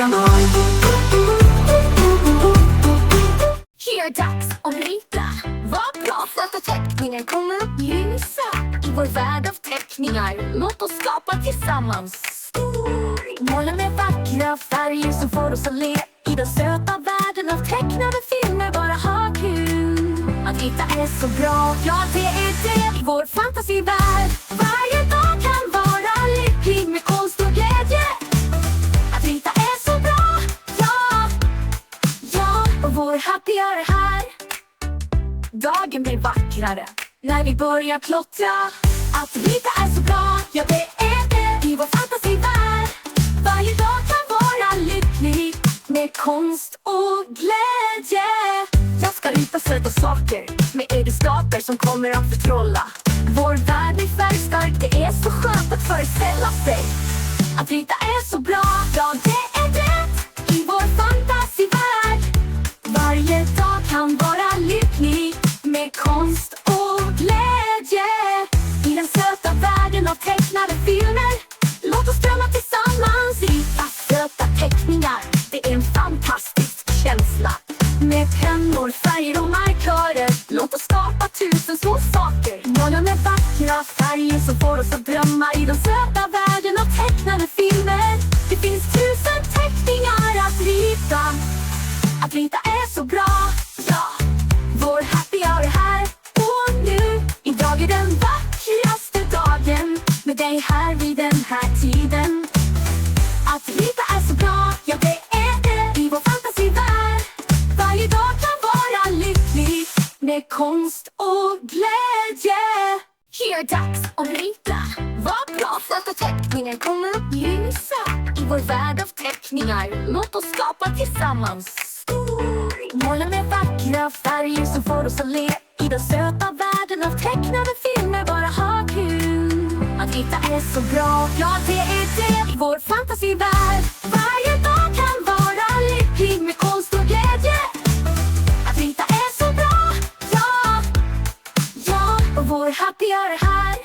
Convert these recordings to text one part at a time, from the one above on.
tankarna. Här dags att rita. Vad bra för att teckningen kommer upp ljusa i vår värld av teckningar. Låt oss skapa tillsammans. Målen med vackra färger som får oss att le i den söta världen av tecknade filmer. Bara ha kul. Att rita är så bra, ja det är det. Vår fantasivärld. Varje dag kan vara lycklig med konst och glädje. Att rita är så bra, ja. Ja, och vår happy hour är här. Dagen blir vackrare när vi börjar plottra. Att rita är så bra, ja det är det. I vår fantasivärld. Varje dag kan vara lycklig med konst och glädje. Jag ska rita söta saker med egenskaper som kommer att förtrolla. Vår värld är färgstark, det är så skönt att föreställa sig. Att rita är så bra, ja det är rätt. I vår fantasivärld. Varje dag kan vara lycklig med konst och glädje. I den söta världen av tecknade filmer. Låt oss drömma tillsammans. Rita söta teckningar, det är en fantastisk känsla. Med pennor, färger och markörer. Låt oss skapa tusen små saker. Måla med vackra färger som får oss att drömma i den söta världen av tecknade filmer. Det finns tusen teckningar att rita. Att rita är så bra, ja. Vår happy hour är här och nu. Idag är den vackraste dagen med dig här vid den här tiden. Att rita är så bra, ja det är det. I vår fantasivärld. Varje dag kan vara lycklig med konst och glädje. Här är dags att rita. Vad bra för att teckningen kommer upp ljusa i vår värld av teckningar. Låt oss skapa tillsammans. Måla med vackra färger som får oss att le i den söta världen av tecknade filmer. Bara ha kul. Att rita är så bra, ja det är det. Vår fantasivärld. Varje dag kan vara lycklig med konst och glädje. Att rita är så bra, ja. Ja, och vår happy hour är här.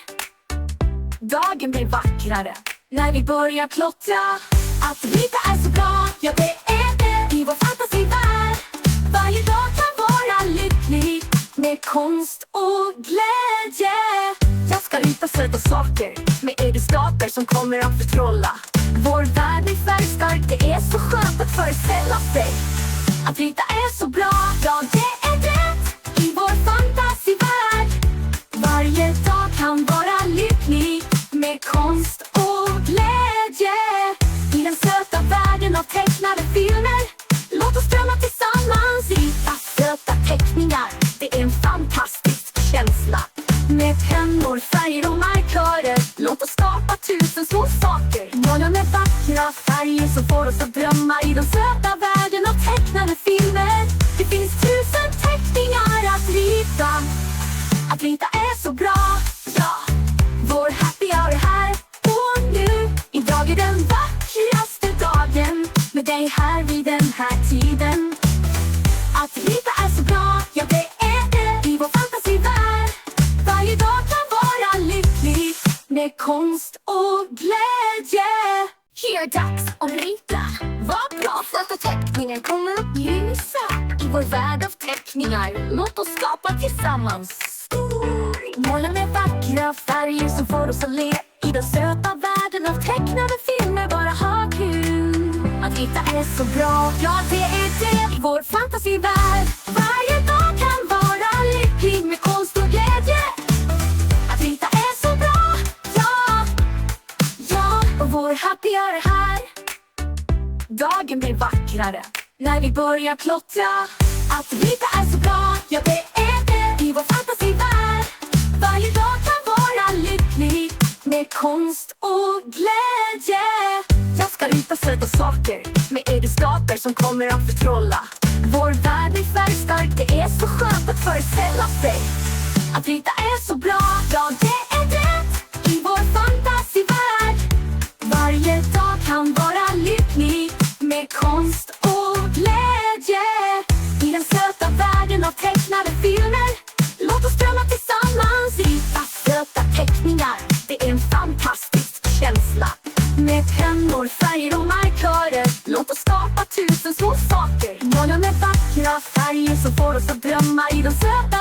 Dagen blir vackrare när vi börjar plottra. Att rita är så bra, ja det är det. I vår fantasivärld. Varje dag kan vara lycklig med konst och glädje. Jag ska rita söta saker med egenskaper som kommer att förtrolla. Vår värld är färgstark, det är så skönt att föreställa sig. Att rita är så bra, ja det är rätt. I vår fantasivärld. Varje dag kan vara lycklig med konst och glädje. I den söta världen av tecknade filmer. Låt oss drömma tillsammans. Rita söta teckningar, det är en fantastisk känsla. Med pennor, färger och markörer. Låt oss skapa tusen små saker. Måla med vackra färger som får oss att drömma i den söta världen av tecknade filmer. Det finns tusen teckningar att rita. Att rita är så bra, ja. Vår happy hour är här och nu. Idag är den vackraste dagen med dig här vid den här tiden. Att rita är så bra, ja det är det. I vår fantasivärld. Varje dag kan vara lycklig med konst och glädje. Här är dags att rita. Vad bra för att teckningen kommer upp ljusa i vår värld av teckningar. Låt oss skapa tillsammans. Måla med vackra färger som får oss att le i den söta världen av tecknade filmer. Bara ha kul. Att rita är så bra, ja det är det. Vår fantasivärld. Varje dag kan vara lycklig med konst och glädje. Att rita är så bra, ja. Ja, och vår happy hour är här. Dagen blir vackrare när vi börjar plottra. Att rita är så bra, ja det är det. I vår fantasivärld. Varje dag kan vara lycklig med konst och glädje. Jag ska rita söta saker med egenskaper som kommer att förtrolla. Vår värld är färgstark, det är så skönt att föreställa sig. Att rita är så bra, ja det är rätt. I vår fantasivärld. Varje dag kan vara lycklig med konst och glädje. I den söta världen av tecknade filmer. Låt oss drömma tillsammans. Rita söta teckningar, det är en fantastisk känsla. Med pennor, färger och markörer. Låt oss tusen små saker. Måla med vackra färger som får oss att drömma i de söta